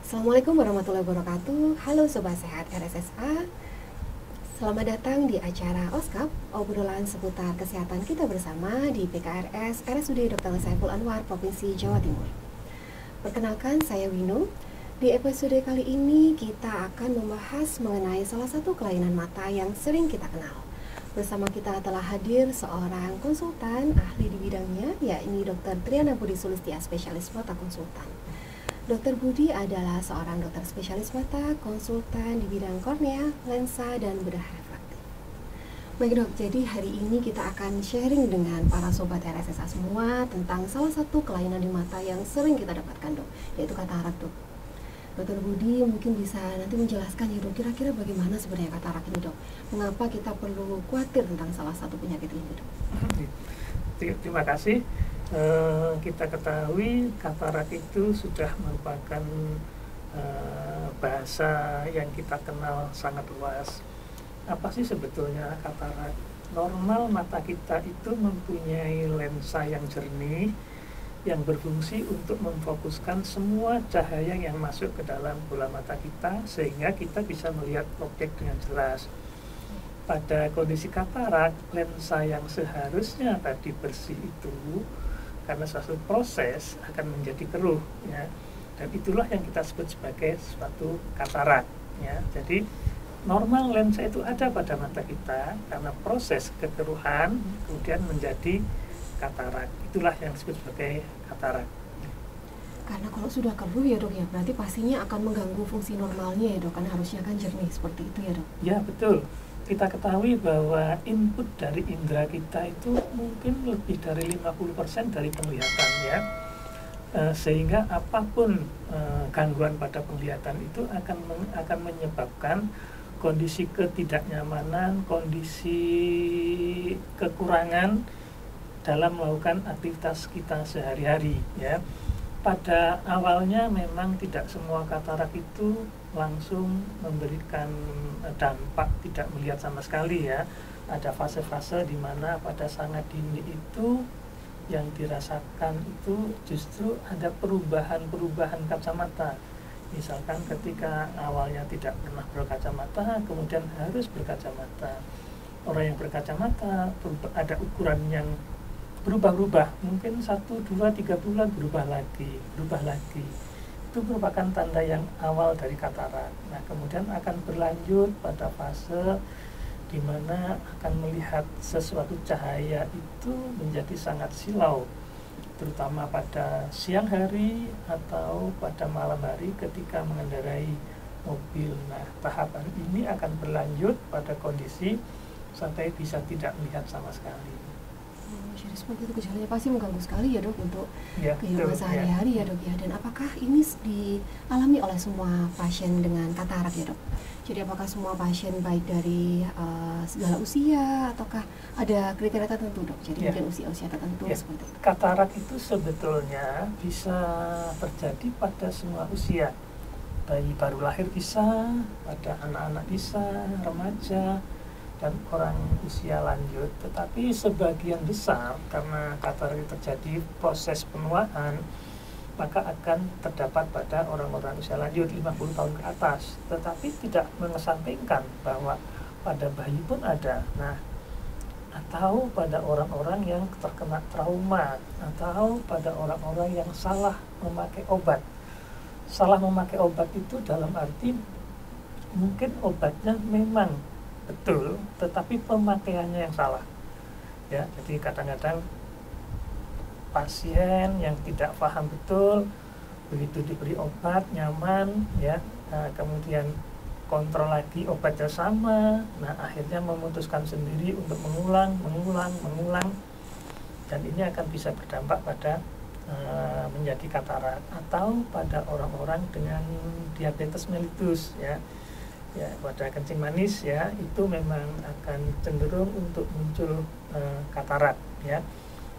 Assalamualaikum warahmatullahi wabarakatuh. Halo Sobat Sehat RSSA. Selamat datang di acara OSKAP, obrolan seputar kesehatan kita bersama di PKRS RSUD Dr. Saiful Anwar, Provinsi Jawa Timur. Perkenalkan, saya Winu. Di episode kali ini kita akan membahas mengenai salah satu kelainan mata yang sering kita kenal. Bersama kita telah hadir seorang konsultan ahli di bidangnya, yakni Dr. Triana Budi Sulistia, spesialis mata konsultan. Dr. Budi adalah seorang dokter spesialis mata, konsultan di bidang kornea, lensa, dan bedah refraktif. Baik dok, jadi hari ini kita akan sharing dengan para sobat RSSA semua tentang salah satu kelainan di mata yang sering kita dapatkan dok, yaitu katarak dok. Dr. Budi mungkin bisa nanti menjelaskan ya dok, kira-kira bagaimana sebenarnya katarak ini dok? Mengapa kita perlu khawatir tentang salah satu penyakit ini dok? Terima kasih. Kita ketahui katarak itu sudah merupakan bahasa yang kita kenal sangat luas. Apa sih sebetulnya katarak? Normal mata kita itu mempunyai lensa yang jernih yang berfungsi untuk memfokuskan semua cahaya yang masuk ke dalam bola mata kita sehingga kita bisa melihat objek dengan jelas. Pada kondisi katarak, lensa yang seharusnya tadi bersih itu karena suatu proses akan menjadi keruh ya, dan itulah yang kita sebut sebagai suatu katarak ya. Jadi normal lensa itu ada pada mata kita karena proses kekeruhan kemudian menjadi katarak, itulah yang disebut sebagai katarak. Karena kalau sudah keruh ya dok ya, berarti pastinya akan mengganggu fungsi normalnya ya dok, karena harusnya kan jernih seperti itu ya dok. Ya betul. Kita ketahui bahwa input dari indera kita itu mungkin lebih dari 50% dari penglihatan ya, sehingga apapun gangguan pada penglihatan itu akan menyebabkan kondisi ketidaknyamanan, kondisi kekurangan dalam melakukan aktivitas kita sehari-hari ya. Pada awalnya memang tidak semua katarak itu langsung memberikan dampak tidak melihat sama sekali ya. Ada fase-fase di mana pada sangat dini itu yang dirasakan itu justru ada perubahan-perubahan kacamata. Misalkan ketika awalnya tidak pernah berkacamata, kemudian harus berkacamata. Orang yang berkacamata ada ukuran yang berubah-ubah, mungkin 1, 2, 3 bulan berubah lagi. Itu merupakan tanda yang awal dari katarak. Nah, kemudian akan berlanjut pada fase di mana akan melihat sesuatu cahaya itu menjadi sangat silau, terutama pada siang hari atau pada malam hari ketika mengendarai mobil. Nah, tahapan ini akan berlanjut pada kondisi sampai bisa tidak melihat sama sekali. Jadi seperti itu, gejalanya pasti mengganggu sekali ya dok untuk Ya, kehidupan sehari-hari ya dok ya. Dan apakah ini dialami oleh semua pasien dengan katarak ya dok? Jadi apakah semua pasien baik dari segala usia ataukah ada kriteria tertentu dok? Jadi Ya. mungkin usia-usia tertentu Ya. seperti itu. Katarak itu sebetulnya bisa terjadi pada semua usia. Bayi baru lahir bisa, pada anak-anak bisa, remaja, dan orang usia lanjut. Tetapi sebagian besar karena katarak itu terjadi proses penuaan, maka akan terdapat pada orang-orang usia lanjut 50 tahun ke atas. Tetapi tidak mengesampingkan bahwa pada bayi pun ada. Nah, atau pada orang-orang yang terkena trauma, atau pada orang-orang yang salah memakai obat. Salah memakai obat itu dalam arti mungkin obatnya memang betul, tetapi pemakaiannya yang salah. Ya, jadi kadang-kadang pasien yang tidak paham betul, begitu diberi obat nyaman, ya, kemudian kontrol lagi obatnya sama, nah akhirnya memutuskan sendiri untuk mengulang, dan ini akan bisa berdampak pada menjadi katarak atau pada orang-orang dengan diabetes mellitus ya. Ya, pada kencing manis ya, itu memang akan cenderung untuk muncul katarak ya.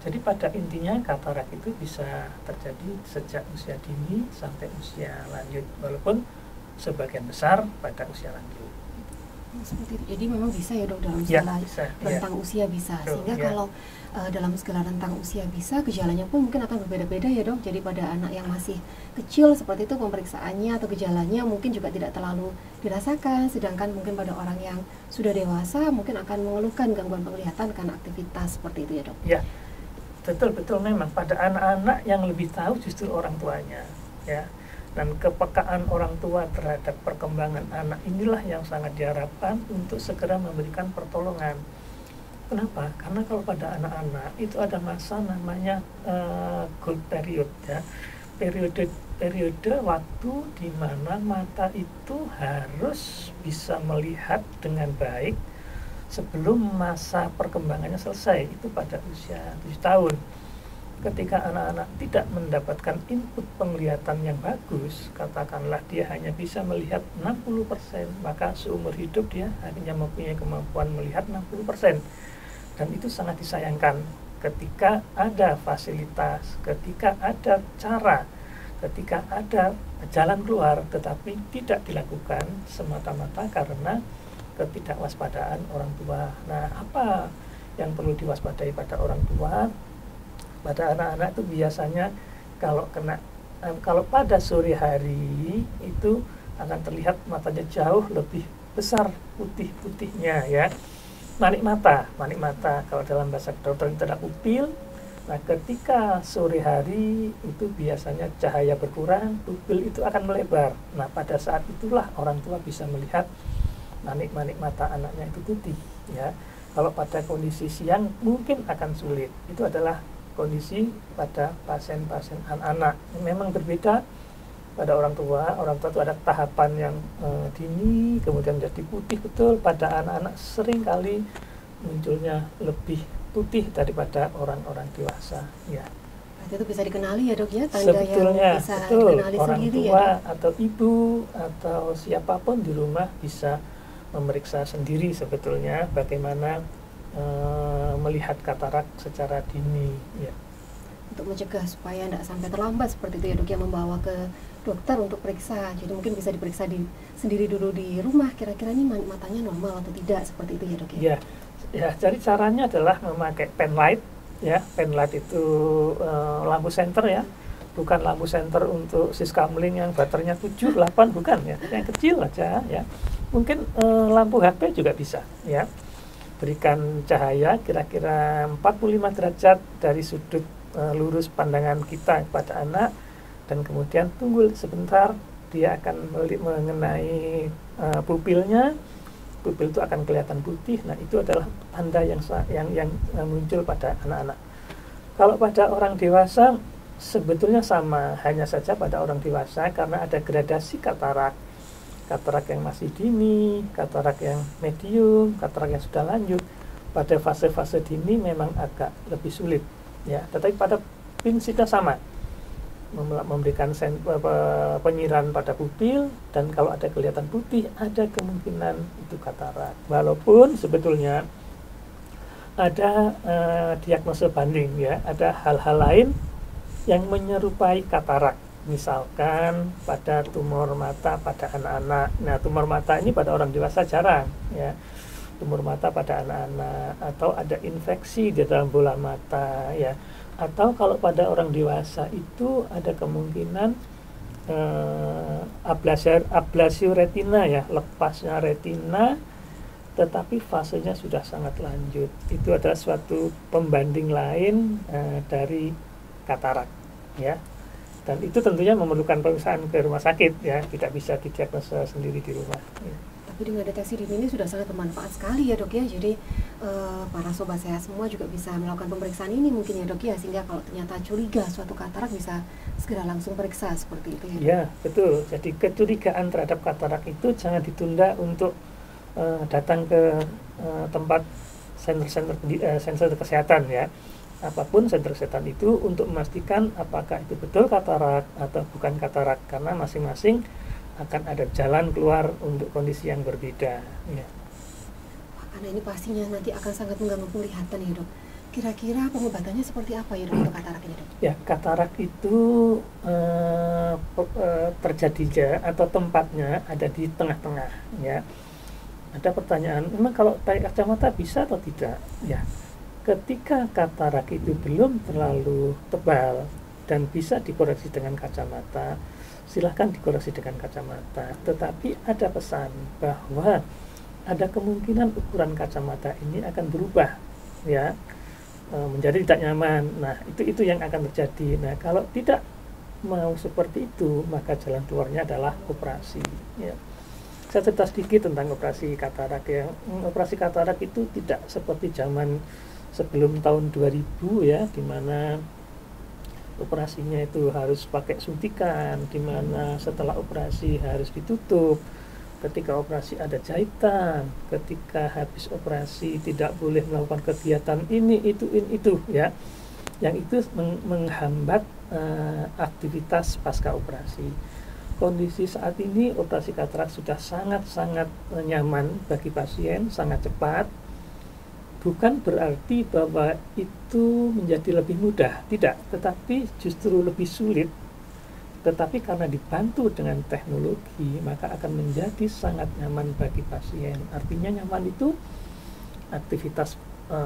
Jadi pada intinya katarak itu bisa terjadi sejak usia dini sampai usia lanjut, walaupun sebagian besar pada usia lanjut. Seperti itu. Jadi memang bisa ya dok dalam Ya, segala bisa, rentang usia bisa. Betul, Sehingga ya. kalau dalam segala rentang usia bisa, gejalanya pun mungkin akan berbeda-beda ya dok. Jadi pada anak yang masih kecil seperti itu pemeriksaannya atau gejalanya mungkin juga tidak terlalu dirasakan. Sedangkan mungkin pada orang yang sudah dewasa mungkin akan mengeluhkan gangguan penglihatan karena aktivitas seperti itu ya dok. Ya, betul memang pada anak-anak yang lebih tahu justru orang tuanya, ya. Dan kepekaan orang tua terhadap perkembangan anak inilah yang sangat diharapkan untuk segera memberikan pertolongan. Kenapa? Karena kalau pada anak-anak itu ada masa namanya gold period, ya, periode waktu di mana mata itu harus bisa melihat dengan baik sebelum masa perkembangannya selesai, itu pada usia 7 tahun. Ketika anak-anak tidak mendapatkan input penglihatan yang bagus, katakanlah dia hanya bisa melihat 60%, maka seumur hidup dia hanya mempunyai kemampuan melihat 60%. Dan itu sangat disayangkan ketika ada fasilitas, ketika ada cara, ketika ada jalan keluar, tetapi tidak dilakukan semata-mata karena ketidakwaspadaan orang tua. Nah, apa yang perlu diwaspadai pada orang tua? Pada anak-anak itu biasanya kalau pada sore hari itu akan terlihat matanya jauh lebih besar putih-putihnya, ya. Manik mata kalau dalam bahasa kedokteran itu adalah pupil. Nah, ketika sore hari itu biasanya cahaya berkurang, pupil itu akan melebar. Nah, pada saat itulah orang tua bisa melihat manik mata anaknya itu putih, ya. Kalau pada kondisi siang mungkin akan sulit. Itu adalah kondisi pada pasien-pasien anak-anak. Memang berbeda pada orang tua itu ada tahapan yang dini, kemudian jadi putih betul. Pada anak-anak seringkali munculnya lebih putih daripada orang-orang dewasa, ya. Berarti itu bisa dikenali ya dok ya, tanda sebetulnya yang bisa betul, dikenali orang sendiri tua ya, atau ibu atau siapapun di rumah bisa memeriksa sendiri sebetulnya bagaimana melihat katarak secara dini, ya. untuk mencegah supaya tidak sampai terlambat seperti itu ya dok, yang membawa ke dokter untuk periksa. Jadi mungkin bisa diperiksa sendiri dulu di rumah, kira-kira ini matanya normal atau tidak, seperti itu ya dok ya. Ya, jadi caranya adalah memakai pen light, ya. Pen light itu lampu senter, ya, bukan lampu senter untuk siskamling yang baterainya 7, 8, bukan, ya, yang kecil aja, ya. Mungkin lampu HP juga bisa, ya. Berikan cahaya kira-kira 45 derajat dari sudut lurus pandangan kita kepada anak, dan kemudian tunggu sebentar, dia akan mengenai pupilnya. Pupil itu akan kelihatan putih. Nah, itu adalah tanda yang muncul pada anak-anak. Kalau pada orang dewasa sebetulnya sama, hanya saja pada orang dewasa karena ada gradasi katarak yang masih dini, katarak yang medium, katarak yang sudah lanjut. Pada fase-fase dini memang agak lebih sulit, ya. Tetapi pada prinsipnya sama, memberikan penyiran pada pupil, dan kalau ada kelihatan putih ada kemungkinan itu katarak. Walaupun sebetulnya ada diagnosa banding, ya, ada hal-hal lain yang menyerupai katarak. Misalkan pada tumor mata pada anak-anak. Nah, tumor mata ini pada orang dewasa jarang, ya. Tumor mata pada anak-anak, atau ada infeksi di dalam bola mata, ya. Atau kalau pada orang dewasa itu ada kemungkinan ablasio retina, ya, lepasnya retina, tetapi fasenya sudah sangat lanjut. Itu adalah suatu pembanding lain dari katarak, ya. Dan itu tentunya memerlukan pemeriksaan ke rumah sakit, ya, tidak bisa didiagnosa sendiri di rumah, ya. Tapi dengan deteksi dini ini sudah sangat bermanfaat sekali ya dok ya. Jadi para sobat sehat semua juga bisa melakukan pemeriksaan ini mungkin ya dok ya, sehingga kalau ternyata curiga suatu katarak bisa segera langsung periksa seperti itu ya dok? Ya, betul. Jadi kecurigaan terhadap katarak itu jangan ditunda untuk datang ke tempat senter kesehatan, ya. Apapun senter kesehatan itu untuk memastikan apakah itu betul katarak atau bukan katarak, karena masing-masing akan ada jalan keluar untuk kondisi yang berbeda, ya. Wah, karena ini pastinya nanti akan sangat mengganggu penglihatan ya dok. Kira-kira pengobatannya seperti apa ya dok untuk katarak ini dok? Ya, katarak itu terjadinya atau tempatnya ada di tengah-tengah, ya. ada pertanyaan, memang kalau pakai kacamata bisa atau tidak? Ya, ketika katarak itu belum terlalu tebal dan bisa dikoreksi dengan kacamata, silahkan dikoreksi dengan kacamata. Tetapi ada pesan bahwa ada kemungkinan ukuran kacamata ini akan berubah, ya, menjadi tidak nyaman. Nah, itu yang akan terjadi. Nah, kalau tidak mau seperti itu, maka jalan keluarnya adalah operasi, ya. Saya cerita sedikit tentang operasi katarak, ya. Operasi katarak itu tidak seperti zaman sebelum tahun 2000, ya, di mana operasinya itu harus pakai suntikan, di mana setelah operasi harus ditutup, ketika operasi ada jahitan, ketika habis operasi tidak boleh melakukan kegiatan ini itu, ya, yang itu menghambat aktivitas pasca operasi. Kondisi saat ini operasi katarak sudah sangat-sangat nyaman bagi pasien, sangat cepat. Bukan berarti bahwa itu menjadi lebih mudah, tidak, tetapi justru lebih sulit. Tetapi karena dibantu dengan teknologi, maka akan menjadi sangat nyaman bagi pasien. Artinya nyaman itu aktivitas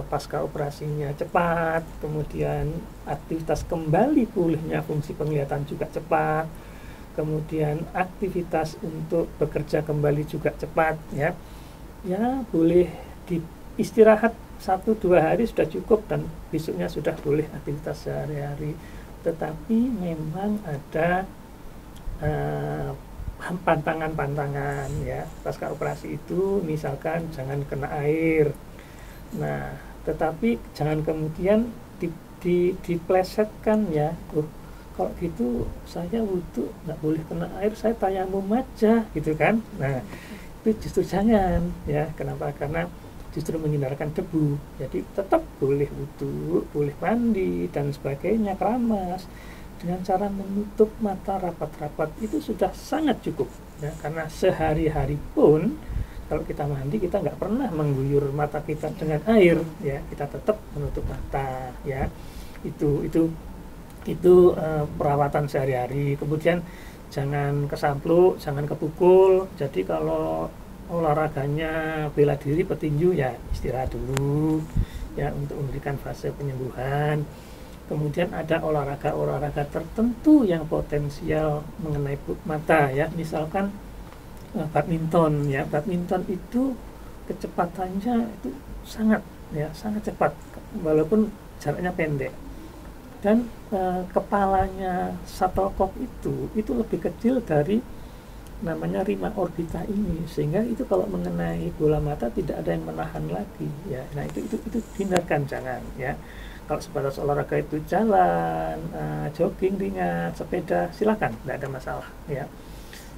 pasca operasinya cepat, kemudian aktivitas kembali pulihnya fungsi penglihatan juga cepat, kemudian aktivitas untuk bekerja kembali juga cepat, ya. Ya, boleh istirahat 1-2 hari sudah cukup dan besoknya sudah boleh aktivitas sehari-hari. Tetapi memang ada pantangan-pantangan, ya, pasca operasi itu, misalkan jangan kena air. Nah, tetapi jangan kemudian diplesetkan, ya. Kalau gitu saya wudhu nggak boleh kena air, saya tayamum aja, gitu kan. Nah, itu justru jangan, ya. Kenapa? Karena justru menghindarkan debu. Jadi tetap boleh wudhu, boleh mandi dan sebagainya, keramas dengan cara menutup mata rapat-rapat, itu sudah sangat cukup, ya. Karena sehari-hari pun kalau kita mandi, kita nggak pernah mengguyur mata kita dengan air, ya. Kita tetap menutup mata, ya. Itu perawatan sehari-hari. Kemudian jangan kesampluk, jangan kepukul. Jadi kalau olahraganya bela diri, petinju, ya istirahat dulu, ya, untuk memberikan fase penyembuhan. Kemudian ada olahraga tertentu yang potensial mengenai mata, ya. Misalkan badminton, ya. Badminton itu kecepatannya itu sangat cepat walaupun jaraknya pendek. Dan kepalanya shuttlecock itu lebih kecil dari namanya rima orbita ini, sehingga itu kalau mengenai bola mata tidak ada yang menahan lagi, ya. Nah, itu hindarkan, jangan, ya. Kalau sebatas olahraga itu jalan, jogging ringan, sepeda, silakan, tidak ada masalah, ya.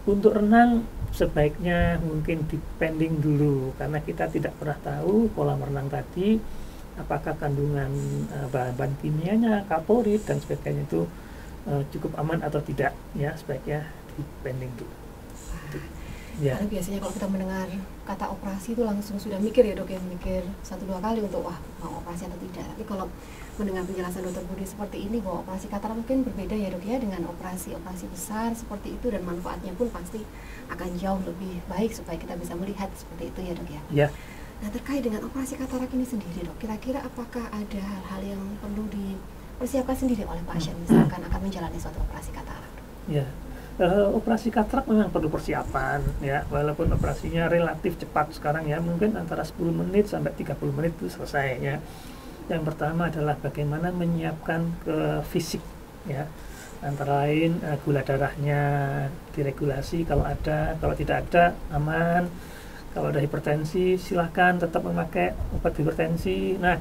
Untuk renang sebaiknya mungkin dipending dulu, karena kita tidak pernah tahu pola merenang tadi apakah kandungan bahan-bahan kimianya, kaporit dan sebagainya itu cukup aman atau tidak, ya. Sebaiknya dipending dulu. Ya. Karena biasanya kalau kita mendengar kata operasi itu langsung sudah mikir, ya dok, ya, mikir 1-2 kali untuk wah mau operasi atau tidak. Tapi kalau mendengar penjelasan dokter Budi seperti ini bahwa operasi katarak mungkin berbeda, ya dok, ya, dengan operasi besar seperti itu, dan manfaatnya pun pasti akan jauh lebih baik supaya kita bisa melihat seperti itu, ya dok, ya. Ya. Nah, terkait dengan operasi katarak ini sendiri, dok, kira-kira apakah ada hal-hal yang perlu dipersiapkan sendiri oleh pasien misalkan akan menjalani suatu operasi katarak? Ya. Operasi katarak memang perlu persiapan, ya, walaupun operasinya relatif cepat sekarang, ya, mungkin antara 10 menit sampai 30 menit itu selesai, ya. Yang pertama adalah bagaimana menyiapkan fisik, ya, antara lain gula darahnya diregulasi kalau ada, kalau tidak ada aman. Kalau ada hipertensi silahkan tetap memakai obat hipertensi. Nah,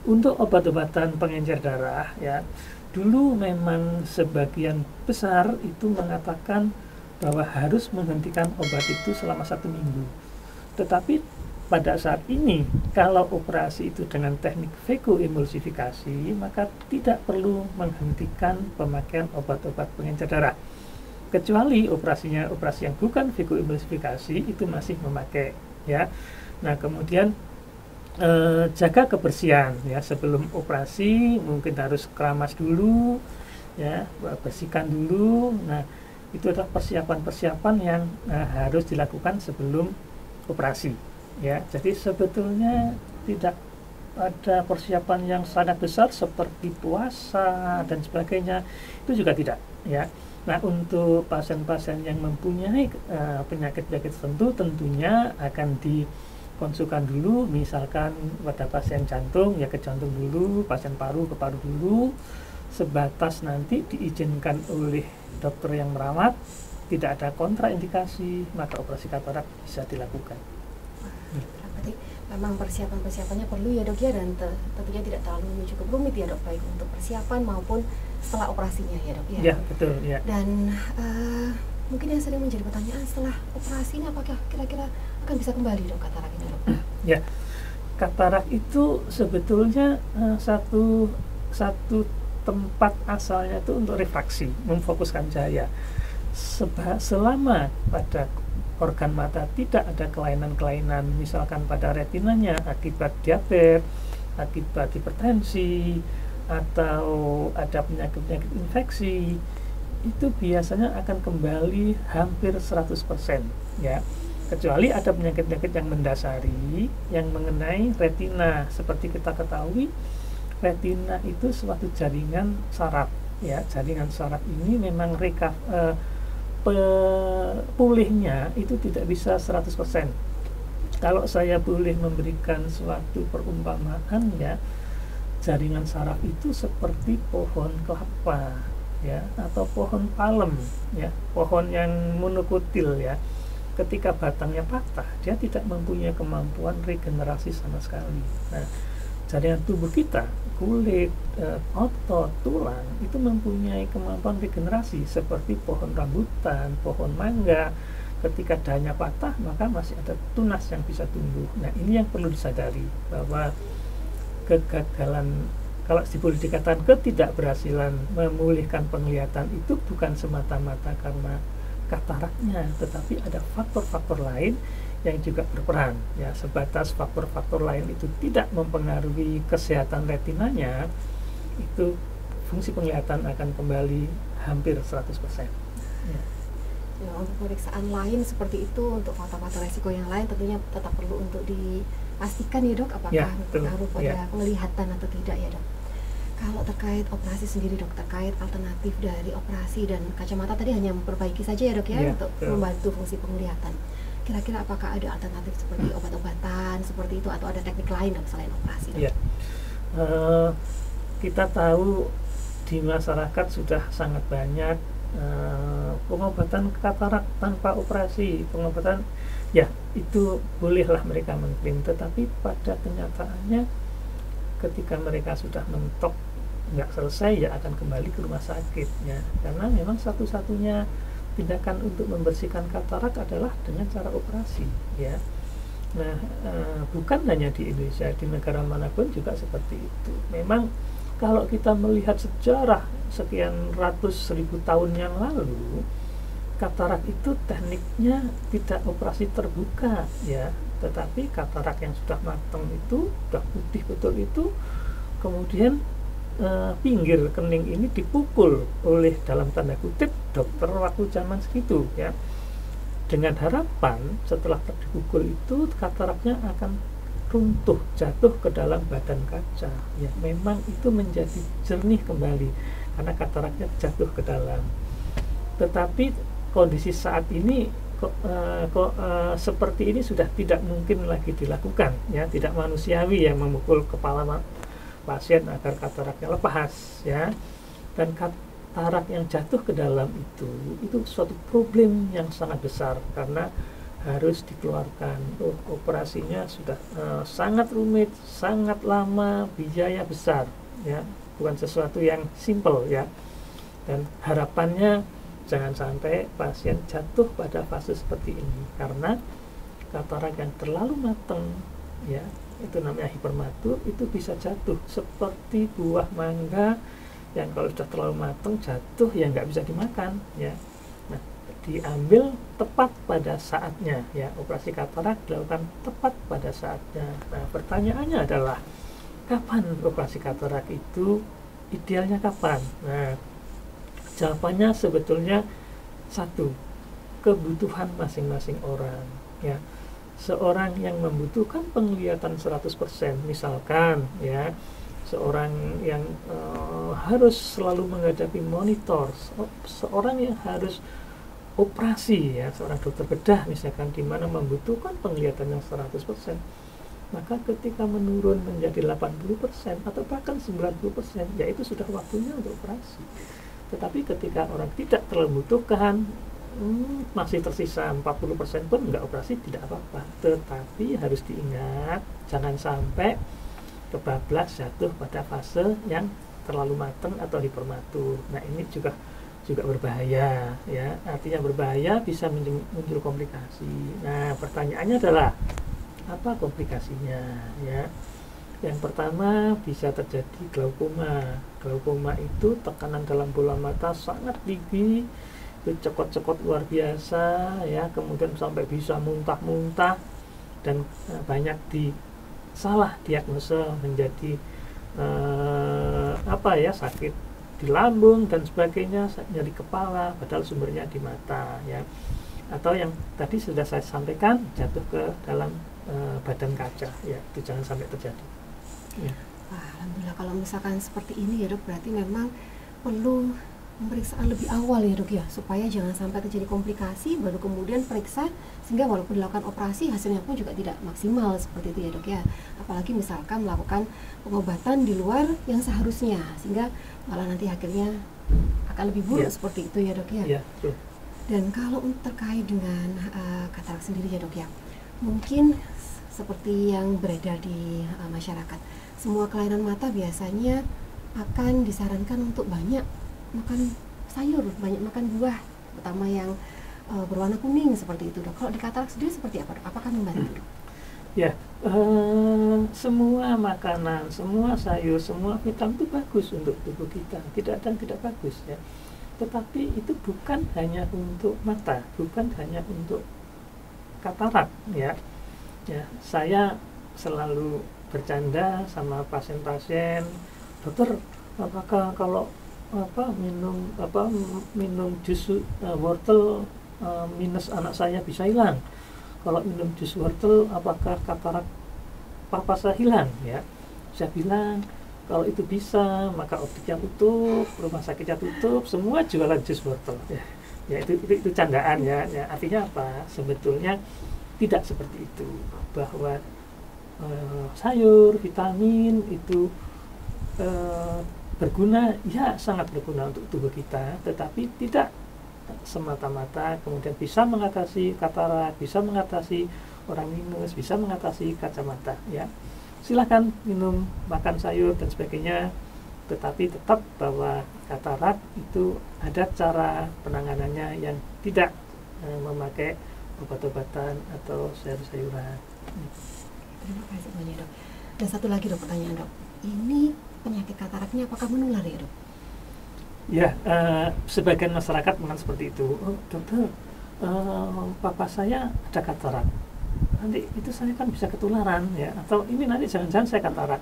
untuk obat-obatan pengencer darah, ya, dulu memang sebagian besar itu mengatakan bahwa harus menghentikan obat itu selama 1 minggu. Tetapi pada saat ini, kalau operasi itu dengan teknik vakoemulsifikasi, maka tidak perlu menghentikan pemakaian obat-obat pengencer darah. Kecuali operasi yang bukan vakoemulsifikasi itu masih memakai, ya. Nah, kemudian jaga kebersihan, ya, sebelum operasi mungkin harus keramas dulu, ya, bersihkan dulu. Nah, itu adalah persiapan-persiapan yang harus dilakukan sebelum operasi, ya. Jadi sebetulnya tidak ada persiapan yang sangat besar seperti puasa dan sebagainya, itu juga tidak, ya. Nah, untuk pasien-pasien yang mempunyai penyakit-penyakit tertentu, tentunya akan dikonsulkan dulu, misalkan pada pasien jantung ya ke jantung dulu, pasien paru ke paru dulu, sebatas nanti diizinkan oleh dokter yang merawat, tidak ada kontraindikasi, maka operasi katarak bisa dilakukan. Berarti memang persiapannya perlu ya dok ya, dan tentunya tidak terlalu cukup rumit ya dok, baik untuk persiapan maupun setelah operasinya ya dok ya. Ya betul ya. Dan mungkin yang sering menjadi pertanyaan, setelah operasi ini apakah kira-kira akan bisa kembali dok katarak ini dok? Ya, katarak itu sebetulnya satu tempat asalnya itu untuk refraksi, memfokuskan cahaya. Selama pada organ mata tidak ada kelainan-kelainan, misalkan pada retinanya akibat diabetes, akibat hipertensi, atau ada penyakit-penyakit infeksi, itu biasanya akan kembali hampir 100%, ya. Kecuali ada penyakit-penyakit yang mendasari yang mengenai retina. Seperti kita ketahui, retina itu suatu jaringan saraf, ya. Jaringan saraf ini memang pulihnya itu tidak bisa 100%. Kalau saya boleh memberikan suatu perumpamaan, ya, jaringan saraf itu seperti pohon kelapa, ya, atau pohon palem, ya, pohon yang monokotil, ya. Ketika batangnya patah, dia tidak mempunyai kemampuan regenerasi sama sekali. Nah, jaringan tubuh kita, kulit, otot, tulang itu mempunyai kemampuan regenerasi seperti pohon rambutan, pohon mangga. Ketika dahannya patah, maka masih ada tunas yang bisa tumbuh. Nah, ini yang perlu disadari, bahwa kegagalan, kalau boleh dikatakan ketidakberhasilan memulihkan penglihatan itu bukan semata-mata karena kataraknya, tetapi ada faktor-faktor lain yang juga berperan, ya. Sebatas faktor-faktor lain itu tidak mempengaruhi kesehatan retinanya, itu fungsi penglihatan akan kembali hampir 100%, ya. Ya, untuk pemeriksaan lain seperti itu, untuk faktor-faktor resiko yang lain tentunya tetap perlu untuk dipastikan ya dok, apakah Ya, berpengaruh pada ya. penglihatan atau tidak ya dok. Kalau terkait operasi sendiri dok, terkait alternatif dari operasi dan kacamata tadi hanya memperbaiki saja ya dok ya, Ya, untuk betul. membantu fungsi penglihatan. Kira-kira apakah ada alternatif seperti obat-obatan seperti itu, atau ada teknik lain dok selain operasi dok? Ya. Kita tahu di masyarakat sudah sangat banyak pengobatan katarak tanpa operasi. Pengobatan, ya, itu bolehlah mereka mengklaim, tetapi pada kenyataannya ketika mereka sudah mentok nggak selesai, ya akan kembali ke rumah sakit, ya, karena memang satu-satunya tindakan untuk membersihkan katarak adalah dengan cara operasi, ya. Nah, bukan hanya di Indonesia, di negara manapun juga seperti itu. Memang kalau kita melihat sejarah sekian ratus ribu tahun yang lalu, katarak itu tekniknya tidak operasi terbuka, ya, tetapi katarak yang sudah matang itu, sudah putih betul itu, kemudian pinggir kening ini dipukul oleh, dalam tanda kutip, dokter waktu zaman segitu, ya, dengan harapan setelah dipukul itu kataraknya akan runtuh, jatuh ke dalam badan kaca, ya. Memang itu menjadi jernih kembali karena kataraknya jatuh ke dalam. Tetapi kondisi saat ini seperti ini sudah tidak mungkin lagi dilakukan, ya. Tidak manusiawi yang memukul kepala pasien agar kataraknya lepas, ya. Dan katarak yang jatuh ke dalam itu suatu problem yang sangat besar karena harus dikeluarkan. Operasinya sudah sangat rumit, sangat lama, biaya besar, ya, bukan sesuatu yang simple, ya. Dan harapannya jangan sampai pasien jatuh pada fase seperti ini, karena katarak yang terlalu matang, ya, itu namanya hipermatur, itu bisa jatuh seperti buah mangga yang kalau sudah terlalu matang jatuh, ya nggak bisa dimakan, ya. Nah, diambil tepat pada saatnya, ya. Operasi katarak dilakukan tepat pada saatnya. Nah, pertanyaannya adalah kapan operasi katarak itu idealnya kapan? Nah, jawabannya sebetulnya satu, kebutuhan masing-masing orang, ya. seorang yang membutuhkan penglihatan 100%, misalkan ya, seorang yang harus selalu menghadapi monitor, seorang yang harus operasi ya, seorang dokter bedah misalkan, di mana membutuhkan penglihatan yang 100%, maka ketika menurun menjadi 80% atau bahkan 90%, ya itu sudah waktunya untuk operasi. Tetapi ketika orang tidak terlalu membutuhkan, masih tersisa 40% pun nggak operasi tidak apa-apa. Tetapi harus diingat, jangan sampai kebablas jatuh pada fase yang terlalu matang atau hipermatur. Nah ini juga berbahaya ya, artinya berbahaya, bisa muncul komplikasi. Nah pertanyaannya adalah apa komplikasinya ya. Yang pertama bisa terjadi glaukoma. Glaukoma itu tekanan dalam bola mata sangat tinggi, itu cekot-cekot luar biasa ya, kemudian sampai bisa muntah-muntah, dan banyak salah diagnosa menjadi sakit di lambung dan sebagainya, nyeri kepala, padahal sumbernya di mata ya. Atau yang tadi sudah saya sampaikan, jatuh ke dalam badan kaca ya, itu jangan sampai terjadi ya. Wah, alhamdulillah kalau misalkan seperti ini ya dok, berarti memang perlu pemeriksaan lebih awal ya dok ya, supaya jangan sampai terjadi komplikasi baru kemudian periksa, sehingga walaupun dilakukan operasi hasilnya pun juga tidak maksimal seperti itu ya dok ya. Apalagi misalkan melakukan pengobatan di luar yang seharusnya, sehingga malah nanti akhirnya akan lebih buruk seperti itu ya dok ya. Dan kalau terkait dengan katarak sendiri ya dok ya, mungkin seperti yang beredar di masyarakat, semua kelainan mata biasanya akan disarankan untuk banyak makan sayur, banyak makan buah, terutama yang berwarna kuning seperti itu dok. Kalau di katarak sendiri seperti apa dok? Apakah membantu? Ya, semua makanan, semua sayur, semua vitamin itu bagus untuk tubuh kita, tidak ada yang tidak bagus ya. Tetapi itu bukan hanya untuk mata, bukan hanya untuk katarak ya. Ya, saya selalu bercanda sama pasien-pasien, dokter, apakah kalau minum jus wortel minus anak saya bisa hilang? Kalau minum jus wortel apakah katarak papa saya hilang ya? Saya bilang kalau itu bisa, maka optiknya tutup, rumah sakitnya tutup, semua jualan jus wortel ya. Itu candaan ya. Artinya apa? Sebetulnya tidak seperti itu, bahwa sayur, vitamin itu berguna, ya sangat berguna untuk tubuh kita, tetapi tidak semata-mata kemudian bisa mengatasi katarak, bisa mengatasi orang minus, bisa mengatasi kacamata ya. Silahkan minum, makan sayur dan sebagainya, tetapi tetap bahwa katarak itu ada cara penanganannya yang tidak memakai obat-obatan atau sayur-sayuran. Terima kasih banyak dok. Dan satu lagi dok, pertanyaan dok, ini penyakit kataraknya apakah menular ya dok? Ya, sebagian masyarakat mengatakan seperti itu. Oh, dokter, papa saya ada katarak, nanti itu saya kan bisa ketularan ya, atau ini nanti jangan-jangan saya katarak.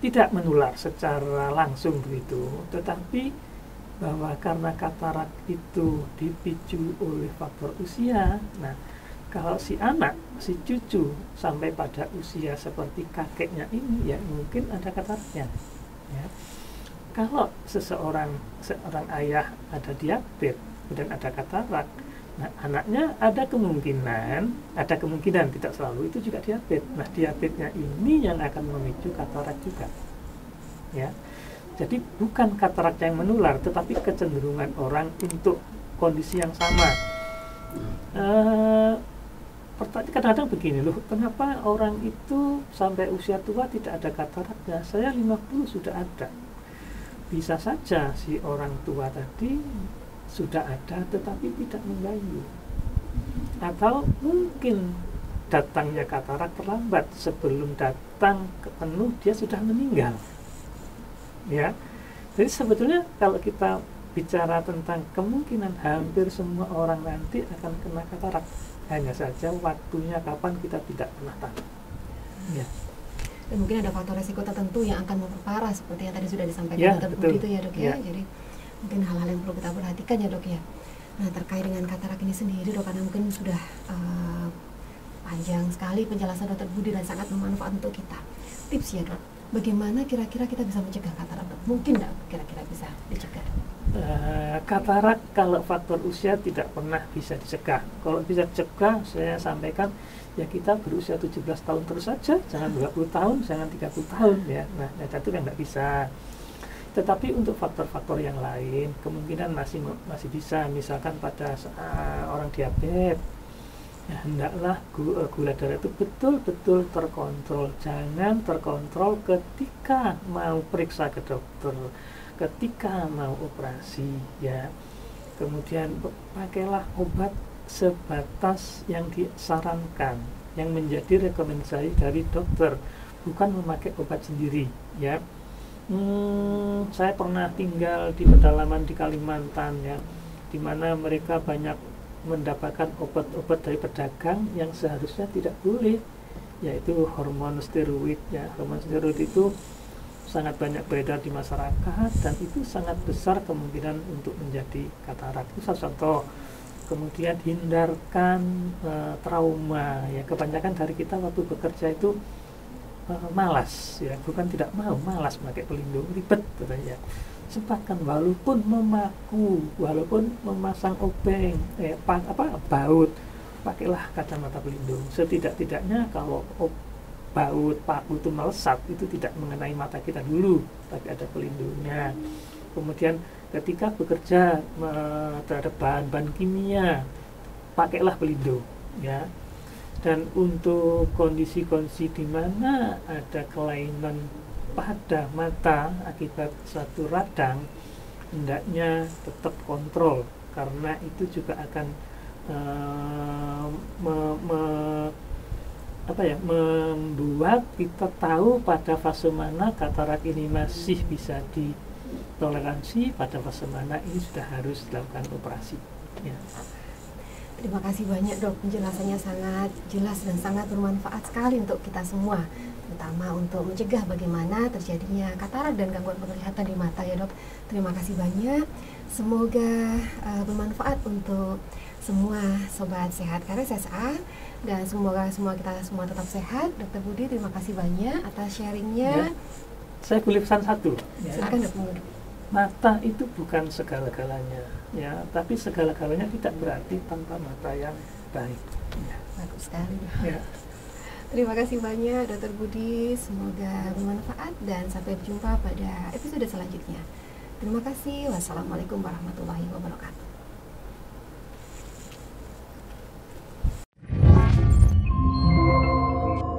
Tidak menular secara langsung begitu, tetapi bahwa karena katarak itu dipicu oleh faktor usia. Nah, kalau si anak, si cucu sampai pada usia seperti kakeknya ini, ya mungkin ada kataraknya ya. Kalau seorang ayah ada diabetes kemudian ada katarak, nah anaknya ada kemungkinan tidak selalu itu juga diabetes. Nah, diabetesnya ini yang akan memicu katarak juga ya. Jadi bukan katarak yang menular, tetapi kecenderungan orang untuk kondisi yang sama. Kadang-kadang begini loh, kenapa orang itu sampai usia tua tidak ada kataraknya? Saya 50 sudah ada. Bisa saja si orang tua tadi sudah ada tetapi tidak membayu. Atau mungkin datangnya katarak terlambat, sebelum datang ke penuh dia sudah meninggal. Ya, jadi sebetulnya kalau kita bicara tentang kemungkinan hampir semua orang nanti akan kena katarak, hanya saja waktunya kapan kita tidak pernah tahu. Ya. Dan mungkin ada faktor resiko tertentu yang akan memperparah seperti yang tadi sudah disampaikan dokter Budi itu ya dok ya. Jadi mungkin hal-hal yang perlu kita perhatikan ya dok ya. Nah, terkait dengan katarak ini sendiri dok, karena mungkin sudah Panjang sekali penjelasan Dokter Budi dan sangat bermanfaat untuk kita. Tips ya Dok, bagaimana kira-kira kita bisa mencegah katarak Dok? Mungkin nggak kira-kira bisa dicegah? Katarak kalau faktor usia tidak pernah bisa dicegah. Kalau bisa dicegah, saya sampaikan ya kita berusia 17 tahun terus saja, jangan 20 tahun, jangan 30 tahun ya. Nah, itu kan nggak bisa. Tetapi untuk faktor-faktor yang lain kemungkinan masih bisa. Misalkan pada orang diabetes, ya, hendaklah gula darah itu betul-betul terkontrol. Jangan terkontrol ketika mau periksa ke dokter, ketika mau operasi ya. Kemudian pakailah obat sebatas yang disarankan, yang menjadi rekomendasi dari dokter, bukan memakai obat sendiri ya. Saya pernah tinggal di pedalaman di Kalimantan ya, di mana mereka banyak mendapatkan obat-obat dari pedagang yang seharusnya tidak boleh, yaitu hormon steroid ya. Hormon steroid itu sangat banyak beredar di masyarakat dan itu sangat besar kemungkinan untuk menjadi katarak. Itu salah contoh. Kemudian hindarkan trauma ya. Kebanyakan dari kita waktu bekerja itu malas ya, bukan tidak mau, malas pakai pelindung, ribet katanya. Sempatkan walaupun memaku, walaupun memasang obeng, baut, pakailah kacamata pelindung. Setidak-tidaknya kalau baut, paku itu melesat, itu tidak mengenai mata kita dulu, tapi ada pelindungnya. Kemudian ketika bekerja terhadap bahan-bahan kimia, pakailah pelindung ya. Dan untuk kondisi-kondisi di mana ada kelainan pada mata akibat suatu radang, hendaknya tetap kontrol, karena itu juga akan membuat kita tahu pada fase mana katarak ini masih bisa ditoleransi, pada fase mana ini sudah harus dilakukan operasi ya. Terima kasih banyak Dok, penjelasannya sangat jelas dan sangat bermanfaat sekali untuk kita semua, terutama untuk mencegah bagaimana terjadinya katarak dan gangguan penglihatan di mata ya Dok. Terima kasih banyak, semoga bermanfaat untuk semua sobat sehat RSSA dan semoga kita semua tetap sehat. Dokter Budi, terima kasih banyak atas sharingnya. Saya boleh pesan satu ya. Silakan Dok. Mata itu bukan segala-galanya ya, tapi segala-galanya tidak berarti tanpa mata yang baik ya. Bagus sekali ya. Terima kasih banyak Dokter Budi, semoga bermanfaat dan sampai berjumpa pada episode selanjutnya. Terima kasih. Wassalamualaikum warahmatullahi wabarakatuh.